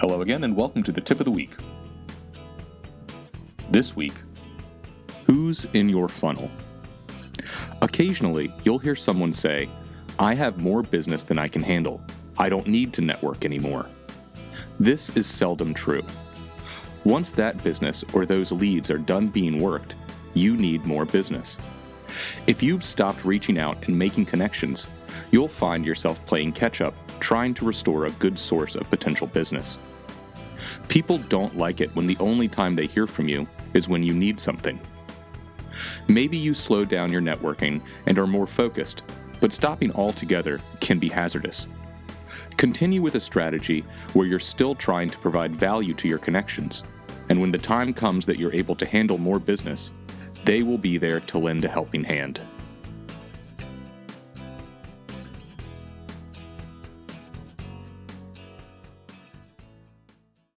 Hello again, and welcome to the Tip of the Week. This week, who's in your funnel? Occasionally, you'll hear someone say, "I have more business than I can handle. I don't need to network anymore." This is seldom true. Once that business or those leads are done being worked, you need more business. If you've stopped reaching out and making connections, you'll find yourself playing catch-up, trying to restore a good source of potential business. People don't like it when the only time they hear from you is when you need something. Maybe you slow down your networking and are more focused, but stopping altogether can be hazardous. Continue with a strategy where you're still trying to provide value to your connections, and when the time comes that you're able to handle more business, they will be there to lend a helping hand.